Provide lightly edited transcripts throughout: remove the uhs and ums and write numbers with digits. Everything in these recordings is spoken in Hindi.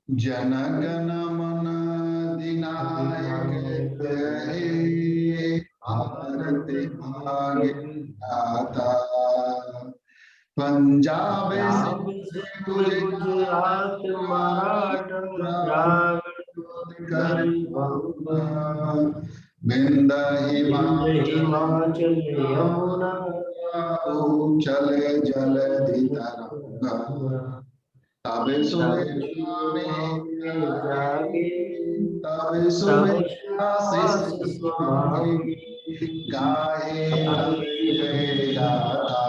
जन गण मन अधिनायक जय हे भारत भाग्य विधाता। पंजाब पंजाब सिंध सिंध गुजरात गुजरात मराठा द्राविड़ द्राविड़ कर गंगा विंध्य विंध्य हिमाचल हिमाचल यमुना चले जलधि तरंगा। तब तब सुरेखा में सुनामी जागे, जागे तब तब सुरेखा आशीष शिष मांगे, मांगे गाहे जय जय गाथा।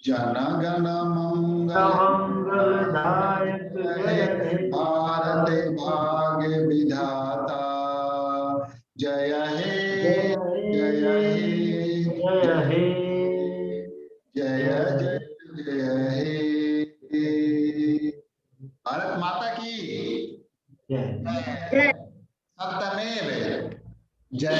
जन गण मंगल मंगलदायक है जय हे भारत भाग्य विधाता। जय हे जय हे जय हे जय जय जय हे। भारत माता की जय। सत्यमेव जय।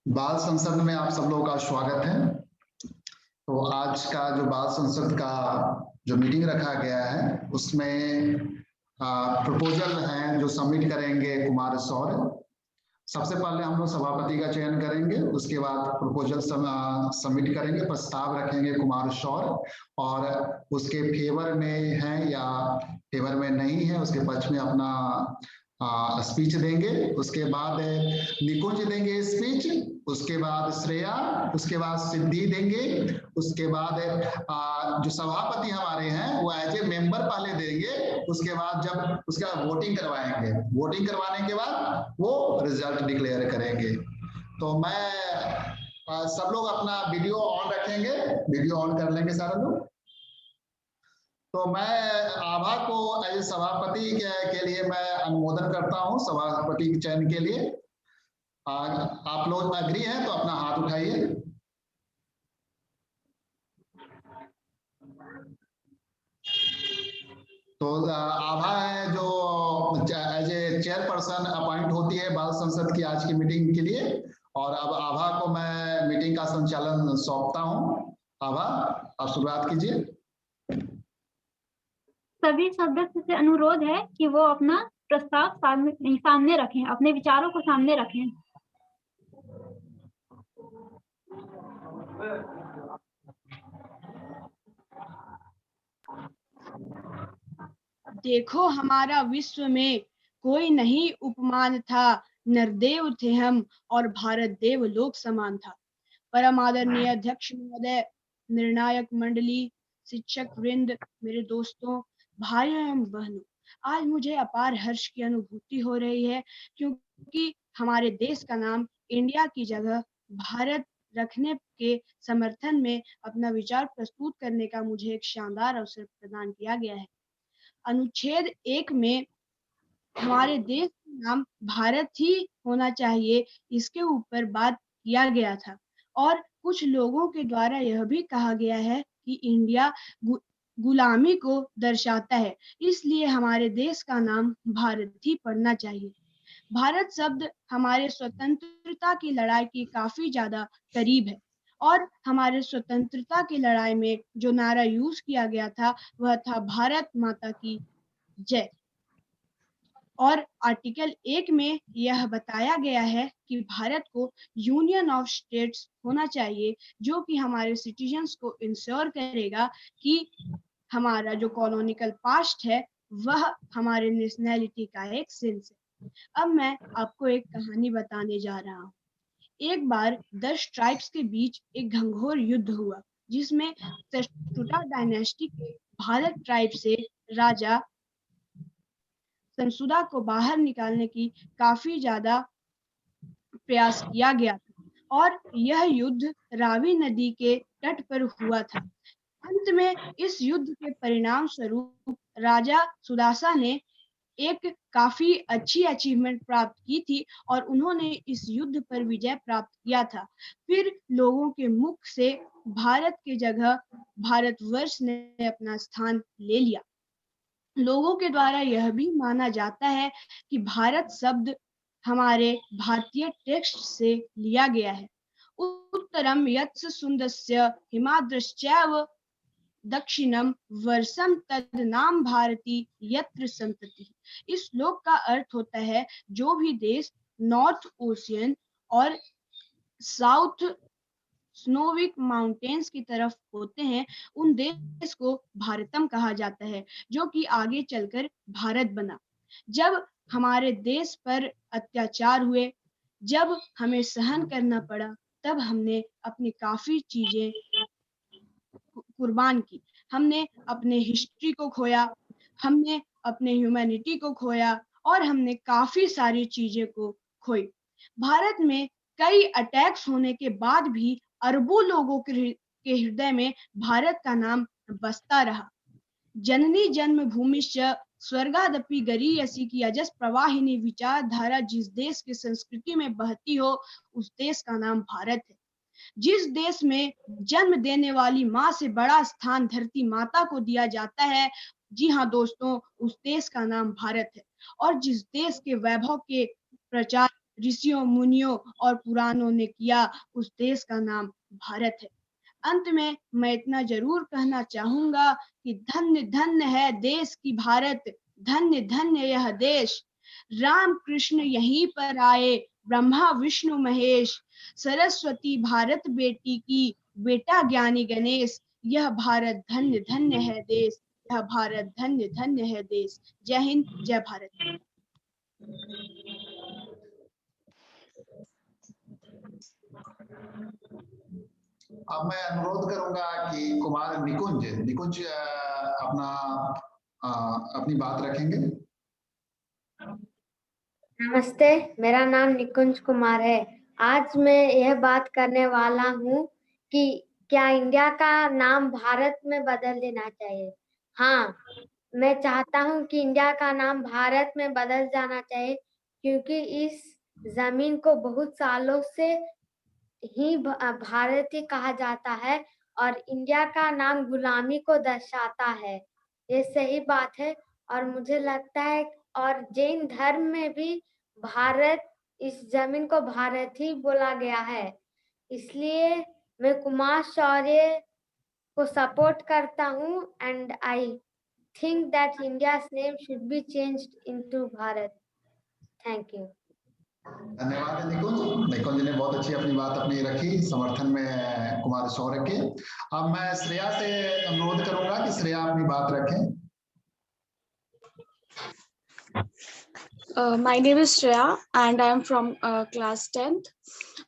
बाल संसद में आप सब लोगों का स्वागत है। तो आज का जो बाल संसद का जो मीटिंग रखा गया है उसमें प्रपोजल हैं जो सबमिट करेंगे कुमार सौर्य। सबसे पहले हम लोग सभापति का चयन करेंगे, उसके बाद प्रपोजल सबमिट करेंगे, प्रस्ताव रखेंगे कुमार शौर्य और उसके फेवर में है या फेवर में नहीं है उसके पक्ष में अपना स्पीच देंगे। उसके बाद निकुंज देंगे स्पीच, उसके बाद श्रेया, उसके बाद सिद्धि देंगे, उसके बाद जो सभापति हमारे हैं वो एज ए मेंबर पहले देंगे, उसके बाद जब उसका वोटिंग करवाएंगे, वोटिंग करवाने के बाद वो रिजल्ट डिक्लेयर करेंगे। तो मैं सब लोग अपना वीडियो ऑन रखेंगे, वीडियो ऑन कर लेंगे सारे लोग। तो मैं आभा को एज सभापति के लिए मैं अनुमोदन करता हूं, सभापति के चयन के लिए। आप लोग अग्री हैं तो अपना हाथ उठाइए। तो आभा है जो एज ए चेयरपर्सन अपॉइंट होती है बाल संसद की आज की मीटिंग के लिए, और अब आभा को मैं मीटिंग का संचालन सौंपता हूं। आभा आप शुरुआत कीजिए। सभी सदस्य से अनुरोध है कि वो अपना प्रस्ताव सामने रखें, अपने विचारों को सामने रखें। देखो हमारा विश्व में कोई नहीं उपमान था, नरदेव थे हम और भारत देव लोक समान था। परम आदरणीय अध्यक्ष महोदय, निर्णायक मंडली, शिक्षक वृंद, मेरे दोस्तों, भाइयों एवं बहनों, आज मुझे अपार हर्ष की अनुभूति हो रही है क्योंकि हमारे देश का नाम इंडिया की जगह भारत रखने के समर्थन में अपना विचार प्रस्तुत करने का मुझे एक शानदार अवसर प्रदान किया गया है। अनुच्छेद 1 में हमारे देश का नाम भारत ही होना चाहिए, इसके ऊपर बात किया गया था और कुछ लोगों के द्वारा यह भी कहा गया है कि इंडिया गुलामी को दर्शाता है, इसलिए हमारे देश का नाम भारत ही पड़ना चाहिए। भारत शब्द हमारे स्वतंत्रता की लड़ाई के काफी ज्यादा करीब है और हमारे स्वतंत्रता की लड़ाई में जो नारा यूज किया गया था वह था भारत माता की जय। और आर्टिकल 1 में यह बताया गया है कि भारत को यूनियन ऑफ स्टेट्स होना चाहिए जो कि हमारे सिटीजन्स को इंश्योर करेगा कि हमारा जो कॉलोनियल पास्ट है वह हमारे नेशनैलिटी का एक सेंस है। अब मैं आपको एक कहानी बताने जा रहा हूँ। एक बार 10 ट्राइब्स के बीच एक घंघोर युद्ध हुआ जिसमें सेशुटा डायनेस्टी के भारत ट्राइब से राजा संसुदा को बाहर निकालने की काफी ज्यादा प्रयास किया गया था और यह युद्ध रावी नदी के तट पर हुआ था। अंत में इस युद्ध के परिणाम स्वरूप राजा सुदासा ने एक काफी अच्छी अचीवमेंट प्राप्त की थी और उन्होंने इस युद्ध पर विजय प्राप्त किया था। फिर लोगों के मुख से भारत की जगह भारतवर्ष ने अपना स्थान ले लिया। लोगों के द्वारा यह भी माना जाता है कि भारत शब्द हमारे भारतीय टेक्स्ट से लिया गया है। उत्तरम यत्स सुंदस्य हिमाद्रश्चैव दक्षिणम वर्षम तद नाम भारती यत्र संतति। इस श्लोक का अर्थ होता है जो भी देश नॉर्थ ओशियन और साउथ स्नोविक माउंटेन्स की तरफ होते हैं उन देश को भारतम कहा जाता है, जो कि आगे चलकर भारत बना। जब हमारे देश पर अत्याचार हुए, जब हमें सहन करना पड़ा, तब हमने अपनी काफी चीजें कुर्बान की। हमने अपने हिस्ट्री को खोया, हमने अपने ह्यूमैनिटी को खोया और हमने काफी सारी चीजें को खोई। भारत में कई अटैक्स होने के बाद भी अरबों लोगों के हृदय में भारत का नाम बसता रहा। जननी जन्मभूमिश्च स्वर्गादपि गरीयसी की अजस प्रवाहिनी विचारधारा जिस देश की संस्कृति में बहती हो, उस देश का नाम भारत है। जिस देश में जन्म देने वाली माँ से बड़ा स्थान धरती माता को दिया जाता है, जी हाँ दोस्तों, उस देश का नाम भारत है। और जिस देश के वैभव के प्रचार ऋषियों, मुनियों और पुराणों ने किया, उस देश का नाम भारत है। अंत में मैं इतना जरूर कहना चाहूंगा कि धन्य धन्य है देश की भारत, धन्य धन्य यह देश। राम कृष्ण यहीं पर आए, ब्रह्मा विष्णु महेश, सरस्वती भारत बेटी की, बेटा ज्ञानी गणेश। यह भारत धन्य धन्य है देश, यह भारत धन्य धन्य है देश। जय हिंद, जय भारत। अब मैं अनुरोध करूंगा कि कुमार निकुंज अपनी बात रखेंगे। नमस्ते, मेरा नाम निकुंज कुमार है। आज मैं यह बात करने वाला हूँ कि क्या इंडिया का नाम भारत में बदल देना चाहिए। हाँ, मैं चाहता हूँ कि इंडिया का नाम भारत में बदल जाना चाहिए, क्योंकि इस जमीन को बहुत सालों से ही भारत ही कहा जाता है और इंडिया का नाम गुलामी को दर्शाता है। ये सही बात है और मुझे लगता है, और जैन धर्म में भी भारत, इस जमीन को भारत ही बोला गया है। इसलिए मैं कुमार शौर्य को सपोर्ट करता हूँ and I think that India's name should be changed into Bharat. Thank you. धन्यवाद है निकुंज ने बहुत अच्छी अपनी बात रखी समर्थन में कुमार शौर्य के। अब मैं श्रेया से अनुरोध करूंगा कि श्रेया अपनी बात रखें। My name is Shreya and I am from class 10th.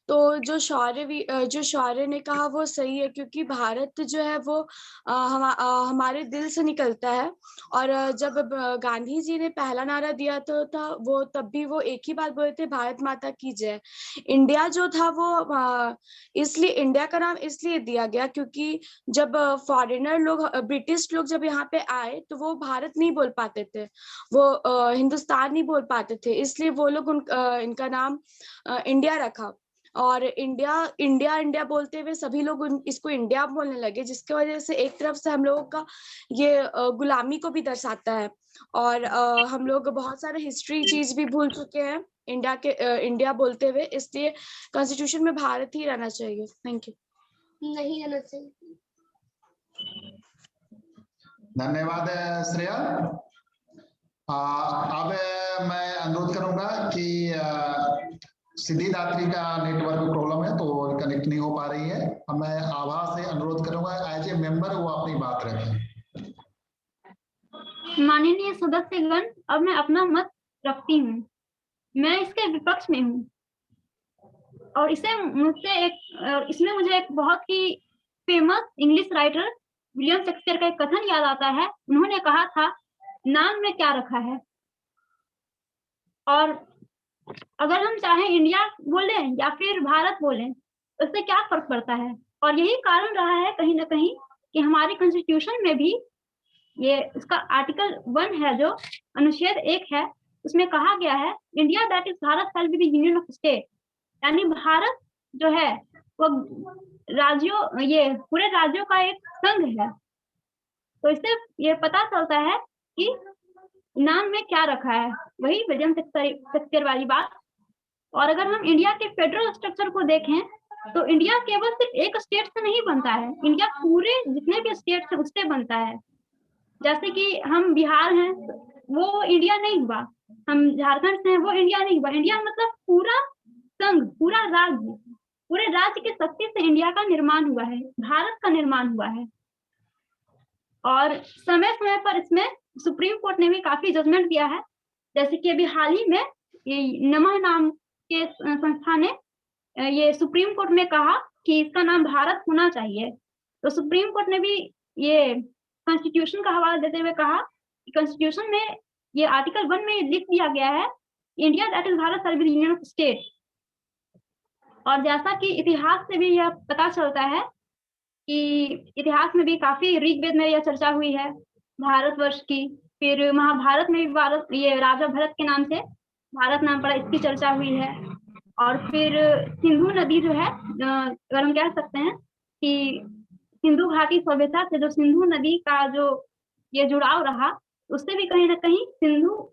तो जो शौर्य ने कहा वो सही है, क्योंकि भारत जो है वो हमारे दिल से निकलता है। और जब गांधी जी ने पहला नारा दिया था वो तब भी वो एक ही बात बोले थे, भारत माता की जय। इंडिया जो था वो इसलिए इंडिया का नाम इसलिए दिया गया क्योंकि जब फॉरेनर लोग, ब्रिटिश लोग जब यहाँ पे आए तो वो भारत नहीं बोल पाते थे, वो हिंदुस्तान नहीं बोल पाते थे, इसलिए वो लोग इनका नाम इंडिया रखा। और इंडिया इंडिया इंडिया बोलते हुए सभी लोग इसको इंडिया बोलने लगे, जिसकी वजह से एक तरफ से हम लोगों का ये गुलामी को भी दर्शाता है। और हम लोग बहुत सारे हिस्ट्री चीज भी भूल चुके हैं इंडिया बोलते हुए, इसलिए कॉन्स्टिट्यूशन में भारत ही रहना चाहिए। Thank you. नहीं रहना चाहिए। धन्यवाद श्रेया। अब मैं अनुरोध करूंगा कि सिद्धिदात्री का नेटवर्क प्रॉब्लम है तो कनेक्ट नहीं हो पा रही है। अब मैं आभा से अनुरोध करूंगा एज ए मेंबर वो अपनी बात रखें। माननीय सदस्यगण, अब मैं अपना मत रखती हूँ। मैं इसके विपक्ष में हूँ और इसमें मुझे एक बहुत ही famous English writer William Shakespeare का एक कथन याद आता है। उन्होंने कहा था, नाम में क्या रखा है। और अगर हम चाहें इंडिया बोलें या फिर भारत बोलें, उससे क्या फर्क पड़ता है। और यही कारण रहा है कहीं ना कहीं कि हमारे कॉन्स्टिट्यूशन में भी ये उसका आर्टिकल 1 है, जो अनुच्छेद 1 है, उसमें कहा गया है, India that is Bharat shall be the union of state. यानी भारत जो है वो पूरे राज्यों का एक संघ है। तो इससे ये पता चलता है कि नाम में क्या रखा है, वही विलियम शेक्सपियर वाली बात। और अगर हम इंडिया के फेडरल स्ट्रक्चर को देखें तो इंडिया केवल सिर्फ एक स्टेट से नहीं बनता है, इंडिया पूरे जितने भी स्टेट है उससे बनता है। जैसे कि हम बिहार हैं, वो इंडिया नहीं हुआ, हम झारखंड से हैं, वो इंडिया नहीं हुआ। इंडिया मतलब पूरा संघ, पूरा राज्य, पूरे राज्य की शक्ति से इंडिया का निर्माण हुआ है, भारत का निर्माण हुआ है। और समय समय पर इसमें सुप्रीम कोर्ट ने भी काफी जजमेंट दिया है। जैसे कि अभी हाल ही में ये नमः नाम के संस्था ने ये सुप्रीम कोर्ट में कहा कि इसका नाम भारत होना चाहिए। तो सुप्रीम कोर्ट ने भी ये कॉन्स्टिट्यूशन का हवाला देते हुए कहा कि कॉन्स्टिट्यूशन में ये आर्टिकल 1 में लिख दिया गया है, India that is Bharat shall be the union of state. और जैसा कि इतिहास से भी यह पता चलता है कि इतिहास में भी काफी ऋग्वेद में यह चर्चा हुई है भारतवर्ष की। फिर महाभारत में भी भारत, ये राजा भरत के नाम से भारत नाम पड़ा, इसकी चर्चा हुई है। और फिर सिंधु नदी जो है, अगर हम कह सकते हैं कि सिंधु घाटी सभ्यता से जो सिंधु नदी का जो ये जुड़ाव रहा, उससे भी कहीं ना कहीं सिंधु,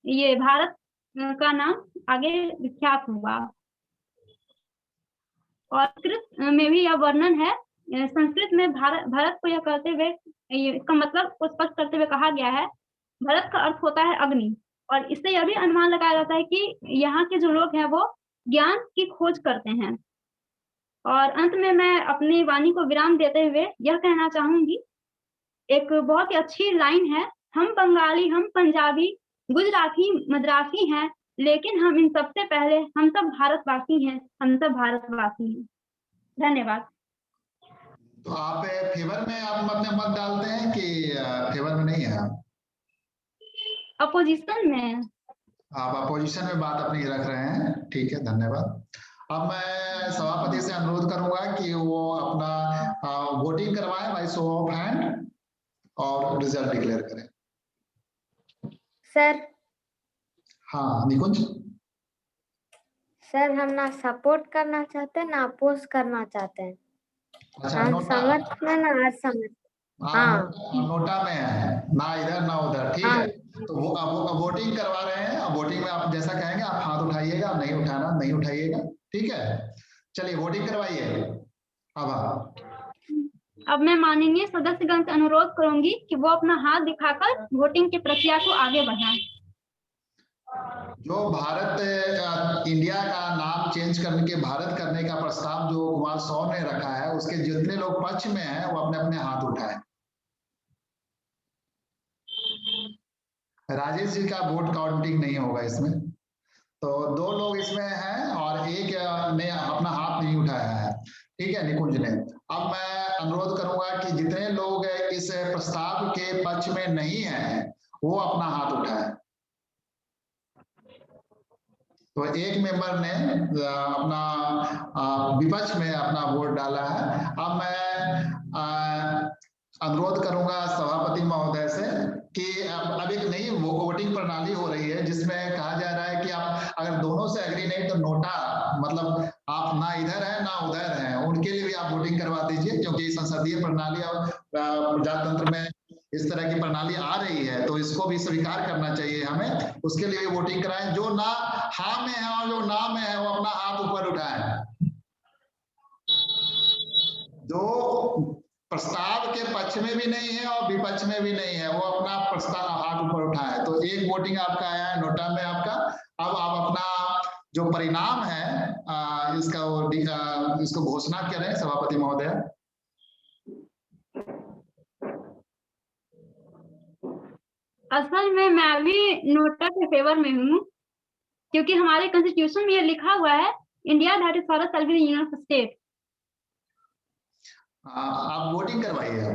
ये भारत का नाम आगे विख्यात हुआ। और संस्कृत में भी यह वर्णन है, संस्कृत में भारत को यह कहते हुए, इसका मतलब को स्पष्ट करते हुए कहा गया है, भारत का अर्थ होता है अग्नि। और इससे यह भी अनुमान लगाया जाता है कि यहाँ के जो लोग हैं वो ज्ञान की खोज करते हैं। और अंत में मैं अपनी वाणी को विराम देते हुए यह कहना चाहूंगी, एक बहुत ही अच्छी लाइन है, हम बंगाली, हम पंजाबी, गुजराती, मद्रासी हैं, लेकिन हम इन सबसे पहले हम सब भारतवासी हैं, हम सब भारतवासी हैं। धन्यवाद। तो आप फेवर में आप अपने मत डालते हैं कि फेवर में नहीं है? अपोजिशन में। आप अपोजिशन में बात अपनी रख रहे हैं, ठीक है, धन्यवाद। अब मैं सभापति से अनुरोध करूंगा कि वो अपना वोटिंग करवाएं बाय शो ऑफ हैंड और रिजल्ट डिक्लेयर करें। सर। हाँ निकुंज। सर हम ना सपोर्ट करना चाहते हैं ना अपोज करना चाहते हैं। अच्छा, हम नोटा समझ में ना असमझ। हाँ नोटा में है ना, इधर ना उधर, ठीक है। तो वो अब वोटिंग करवा रहे हैं, अब वोटिंग में आप जैसा कहेंगे आप हाथ उठाइएगा, नहीं उठाना नहीं उठाइएगा, ठीक है। चलिए वोटिंग करवाइए। अब मैं माननीय सदस्यगण से अनुरोध करूंगी कि वो अपना हाथ दिखाकर वोटिंग की प्रक्रिया को आगे बढ़ाएं। जो भारत इंडिया का नाम चेंज करने के भारत करने का प्रस्ताव जो कुमार स्वामी ने रखा है, उसके जितने लोग पक्ष में हैं वो अपने अपने हाथ उठाएं। राजेश जी का वोट काउंटिंग नहीं होगा इसमें, तो 2 लोग इसमें हैं और एक ने अपना हाथ नहीं उठाया है, ठीक है, निकुंज ने। अब मैं अनुरोध करूंगा कि जितने लोग इस प्रस्ताव के पक्ष में नहीं हैं वो अपना हाथ उठाएं। तो एक मेंबर ने अपना विपक्ष में अपना वोट डाला है। अब मैं अनुरोध करूंगा सभापति महोदय से कि अब एक नई वोटिंग प्रणाली हो रही है जिसमें कहा जा रहा है कि आप अगर दोनों से एग्री नहीं तो नोटा, मतलब आप ना इधर है ना उधर है, उनके लिए भी आप वोटिंग करवा दीजिए, क्योंकि संसदीय प्रणाली और प्रजातंत्र में इस तरह की प्रणाली आ रही है तो इसको भी स्वीकार करना चाहिए हमें, उसके लिए भी वोटिंग कराएं। जो ना हाँ में है और जो ना में है वो अपना हाथ ऊपर उठाएं। जो प्रस्ताव के पक्ष में भी नहीं है और विपक्ष में भी नहीं है वो अपना प्रस्ताव हाथ ऊपर उठाए। तो एक वोटिंग आपका आया है नोटा में आपका। अब आप अपना जो परिणाम है इसको घोषणा करें सभापति महोदय। असल में मैं भी नोटा के फेवर में हूँ, क्योंकि हमारे कॉन्स्टिट्यूशन में ये लिखा हुआ है, India that is Bharat shall be the union of state. आप वोटिंग करवाइए,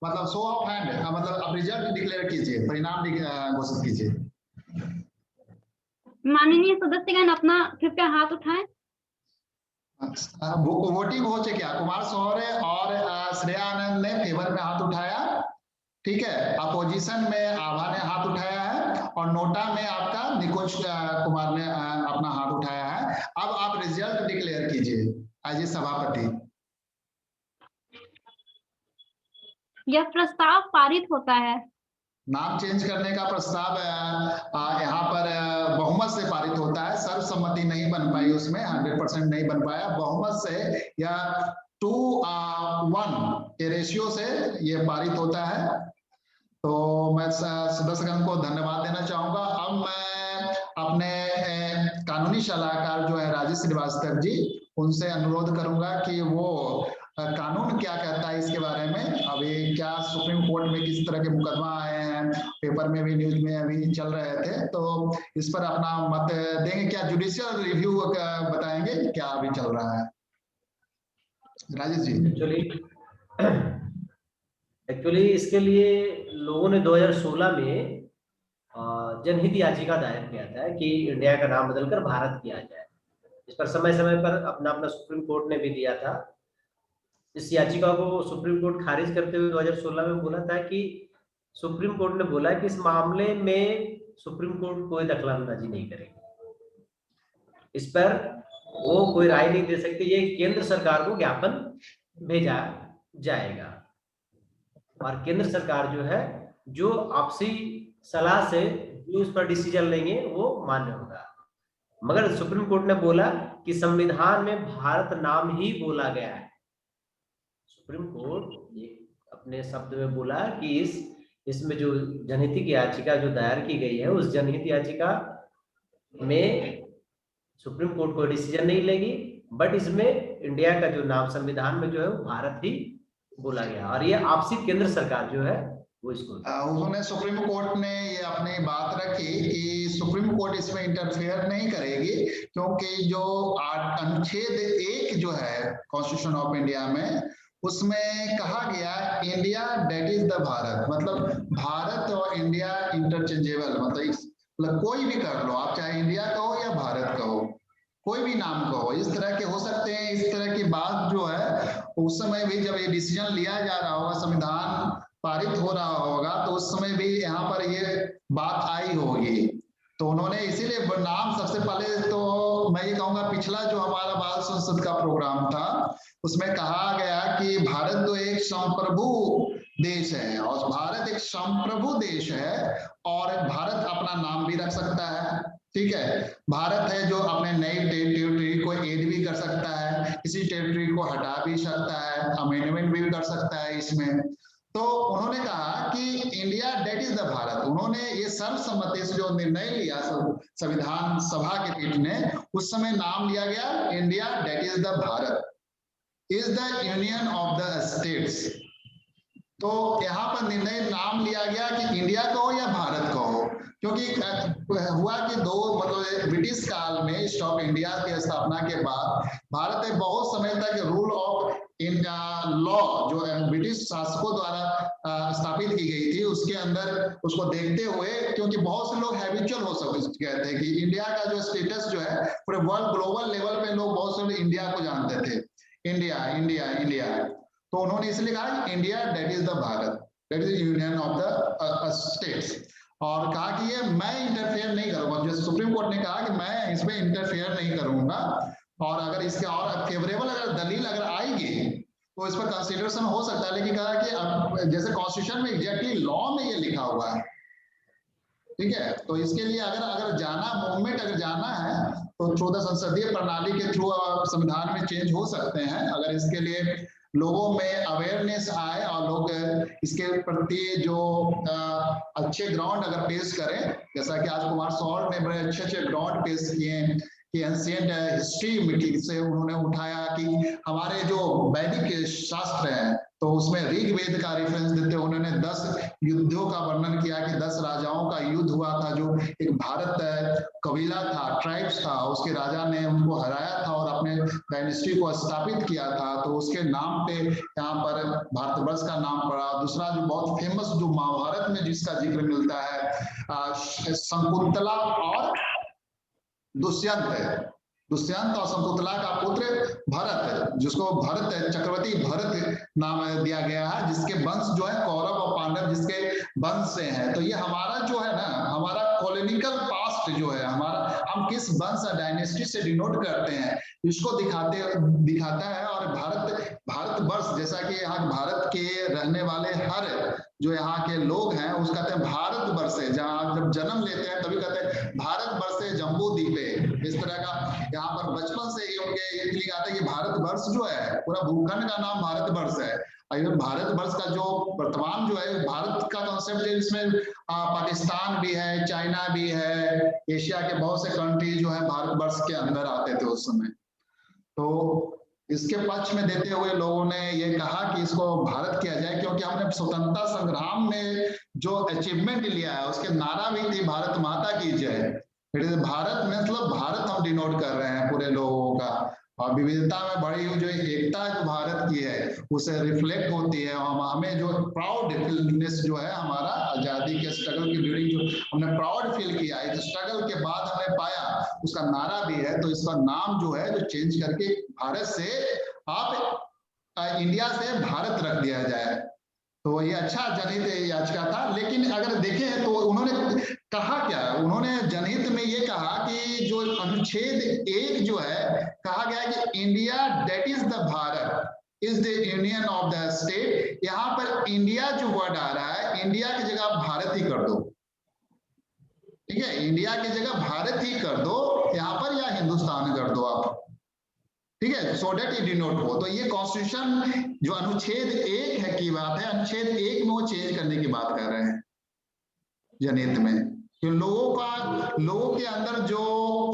मतलब शो ऑफ हैंड, मतलब आप रिजल्ट डिक्लेयर कीजिए, परिणाम घोषित कीजिए। माननीय सदस्यगण अपना कृपया हाथ उठाएं। वोटिंग हो चुकी है, कुमार सौर्य और श्रेया आनंद ने फेवर में हाथ उठाया, ठीक है। अपोजिशन में आभा ने हाथ उठाया है और नोटा में आपका निकुंज कुमार ने अपना हाथ उठाया है। अब आप रिजल्ट डिक्लेयर कीजिए एज ए सभापति। यह प्रस्ताव पारित होता है। नाम चेंज करने का प्रस्ताव यहाँ पर बहुमत से पारित होता है, सर्वसम्मति नहीं बन पाई, उसमें 100% नहीं बन पाया, बहुमत से या 2:1 के रेशियो से ये पारित होता है। तो मैं सदस्यगण को धन्यवाद देना चाहूंगा। अब मैं अपने कानूनी सलाहकार जो है राजेश श्रीवास्तव जी, उनसे अनुरोध करूंगा कि वो कानून क्या कहता है इसके बारे में, अभी क्या सुप्रीम कोर्ट में किस तरह के मुकदमा आए हैं, पेपर में भी न्यूज में अभी चल रहे थे, तो इस पर अपना मत देंगे। क्या जुडिशियल रिव्यू बताएंगे क्या अभी चल रहा है, राजेश जी? एक्चुअली इसके लिए लोगों ने 2016 में जनहित याचिका दायर किया था कि इंडिया का नाम बदलकर भारत किया जाए। इस पर समय समय पर अपना सुप्रीम कोर्ट ने भी दिया था। इस याचिका को सुप्रीम कोर्ट खारिज करते हुए 2016 में बोला था कि सुप्रीम कोर्ट ने बोला कि इस मामले में सुप्रीम कोर्ट कोई दखलंदाजी नहीं करेगी, इस पर वो कोई राय नहीं दे सकते, ये केंद्र सरकार को ज्ञापन भेजा जाएगा और केंद्र सरकार जो है जो आपसी सलाह से जो उस पर डिसीजन लेंगे वो मान्य होगा। मगर सुप्रीम कोर्ट ने बोला कि संविधान में भारत नाम ही बोला गया है। सुप्रीम कोर्ट ये अपने शब्द में बोला कि इसमें जो जनहित याचिका जो दायर की गई है, उस जनहित याचिका में सुप्रीम कोर्ट कोई डिसीजन नहीं लेगी, बट इसमें इंडिया का जो नाम संविधान में जो है वो भारत ही बोला गया और ये आपसी केंद्र सरकार जो है वो इसको उन्होंने सुप्रीम कोर्ट ने ये अपनी बात रखी कि सुप्रीम कोर्ट इसमें इंटरफेयर नहीं करेगी, क्योंकि जो अनुच्छेद 1 जो है कॉन्स्टिट्यूशन ऑफ इंडिया में, उसमें कहा गया India that is the Bharat, मतलब भारत और इंडिया इंटरचेंजेबल, मतलब कोई भी कर लो आप, चाहे इंडिया कहो या भारत कहो, कोई भी नाम कहो, इस तरह के हो सकते हैं। इस तरह की बात जो है उस समय भी जब ये डिसीजन लिया जा रहा होगा, संविधान पारित हो रहा होगा, तो उस समय भी यहाँ पर ये बात आई होगी। तो उन्होंने इसीलिए नाम सबसे पहले तो मैं ये कहूंगा, पिछला जो हमारा बाल संसद का प्रोग्राम था उसमें कहा गया कि भारत तो एक संप्रभु देश है और भारत एक संप्रभु देश है और भारत अपना नाम भी रख सकता है, ठीक है। भारत है जो अपने नई टेरिटरी को एड भी कर सकता है, किसी टेरिटरी को हटा भी सकता है, अमेंडमेंट भी कर सकता है इसमें। तो उन्होंने कहा कि India that is the Bharat, उन्होंने ये सर्वसम्मति से जो निर्णय लिया संविधान सभा के पीठ ने, उस समय नाम लिया गया India that is the Bharat is the union of the states. तो यहाँ पर निर्णय नाम लिया गया कि इंडिया कहो या भारत कहो, क्योंकि हुआ कि मतलब ब्रिटिश काल में स्टॉप इंडिया की स्थापना के बाद भारत में बहुत समय तक रूल ऑफ लॉ जो ब्रिटिश शासकों द्वारा स्थापित की गई थी, उसके अंदर उसको देखते हुए, क्योंकि बहुत से लोग हैबिचुअल हो सकते कहते हैं कि इंडिया का जो स्टेटस जो है पूरे वर्ल्ड ग्लोबल लेवल पे लोग बहुत से इंडिया को जानते थे, इंडिया इंडिया इंडिया। तो उन्होंने इसलिए कहा India that is the Bharat, that is union of the states, और कहा कि ये मैं इंटरफेयर नहीं करूंगा। जैसे सुप्रीम कोर्ट ने कहा कि मैं इसमें इंटरफेयर नहीं करूंगा, और अगर इसके और फेवरेबल अगर दलील अगर आएगी तो इस पर कंसिडरेशन हो सकता है, लेकिन कहा कि अब जैसे कॉन्स्टिट्यूशन में एग्जैक्टली लॉ में ये लिखा हुआ है, ठीक है। तो इसके लिए अगर जाना मूवमेंट अगर जाना है तो थ्रू द संसदीय प्रणाली के थ्रू संविधान में चेंज हो सकते हैं, अगर इसके लिए लोगों में अवेयरनेस आए और लोग इसके प्रति जो अच्छे ग्राउंड अगर पेश करें, जैसा कि आज कुमार सौर ने बड़े अच्छे ग्राउंड पेश किए कि एंशिएंट हिस्ट्री मीटिंग से उन्होंने उठाया कि हमारे जो वैदिक शास्त्र हैं तो उसमें ऋग्वेद का रेफरेंस देते उन्होंने 10 युद्धों का वर्णन किया कि 10 राजाओं का युद्ध हुआ था, जो एक भारत कबीला था, ट्राइब्स था, उसके राजा ने उनको हराया था और अपने डायनेस्टी को स्थापित किया था, तो उसके नाम पे यहाँ पर भारतवर्ष का नाम पड़ा। दूसरा जो बहुत फेमस जो महाभारत में जिसका जिक्र मिलता है, शकुंतला और दुष्यंत, दुष्यंत और शकुंतला का पुत्र भरत, जिसको भरत चक्रवर्ती भरत नाम दिया गया है, जिसके वंश जो है कौरव और पांडव जिसके वंश से हैं। तो ये हमारा जो है ना, हमारा कॉलोनिकल पास्ट जो है हमारा, हम किस वंश डायनेस्टी से डिनोट करते हैं इसको दिखाता है। और भारतवर्ष, जैसा कि यहाँ भारत के रहने वाले हर जो यहाँ के लोग हैं उस कहते हैं भारतवर्ष है, जहाँ आप जब जन्म लेते हैं तभी कहते हैं भारतवर्ष है जम्बू द्वीपे। इस तरह का यहाँ पर बचपन से ही उनके ये फीलिंग आता है कि भारतवर्ष जो है पूरा भूखंड का नाम भारतवर्ष है। और भारतवर्ष का जो वर्तमान जो है भारत का कॉन्सेप्ट है, इसमें पाकिस्तान भी है, चाइना भी है, एशिया के बहुत से कंट्री जो है भारतवर्ष के अंदर आते थे उस समय। तो इसके पक्ष में देते हुए लोगों ने ये कहा कि इसको भारत किया जाए, क्योंकि हमने स्वतंत्रता संग्राम में जो अचीवमेंट लिया है उसके नारा भी थी भारत माता की जय। भारत मतलब भारत हम डिनोट कर रहे हैं पूरे लोगों का, और विविधता में बड़ी हुई जो एकता जो भारत की है उसे रिफ्लेक्ट होती है। और हमें जो प्राउडनेस जो है हमारा आजादी के स्ट्रगल की ड्यूरिंग जो हमने प्राउड फील किया है, स्ट्रगल के बाद हमने पाया, उसका नारा भी है। तो इसका नाम जो है जो चेंज करके भारत से आप इंडिया से भारत रख दिया जाए। तो ये अच्छा जनहित याचिका था। लेकिन अगर देखें तो उन्होंने कहा क्या, उन्होंने जनहित में ये कहा कि जो अनुच्छेद 1 जो है कहा गया कि India that is the Bharat is the union of the state. यहाँ पर इंडिया जो वर्ड आ रहा है, इंडिया की जगह आप भारत ही कर दो, ठीक है, इंडिया की जगह भारत ही कर दो यहाँ पर, या हिंदुस्तान कर दो आप, ठीक है, सो दैट इट डिनोट हो। तो ये कॉन्स्टिट्यूशन जो अनुच्छेद 1 है की बात है, अनुच्छेद 1 में वो चेंज करने की बात कर रहे हैं जनहित में, कि लोगों के अंदर जो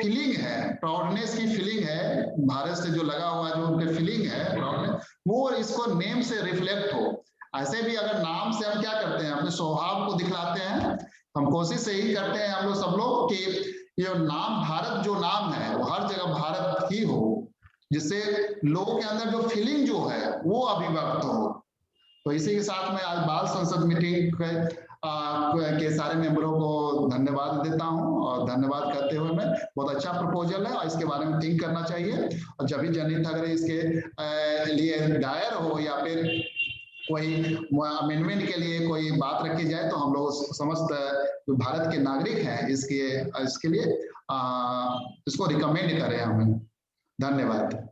फीलिंग है, प्राउडनेस की फीलिंग है, भारत से जो लगा हुआ जो उनके फीलिंग है प्राउडनेस, वो इसको नेम से रिफ्लेक्ट हो। ऐसे भी अगर नाम से हम क्या करते हैं, अपने स्वभाव को दिखलाते हैं, हम कोशिश यही करते हैं हम लोग सब लोग कि ये नाम भारत जो नाम है वो हर जगह भारत ही हो, जिससे लोगों के अंदर जो फीलिंग जो है वो अभिव्यक्त हो। तो इसी के साथ मैं आज बाल संसद मीटिंग के सारे मेंबरों को धन्यवाद देता हूं, और धन्यवाद करते हुए मैं, बहुत अच्छा प्रपोजल है और इसके बारे में थिंक करना चाहिए। और जब भी जनहित अगर इसके लिए दायर हो या फिर कोई अमेंडमेंट के लिए कोई बात रखी जाए तो हम लोग समस्त जो भारत के नागरिक हैं इसके लिए इसको रिकमेंड करें हमें। धन्यवाद।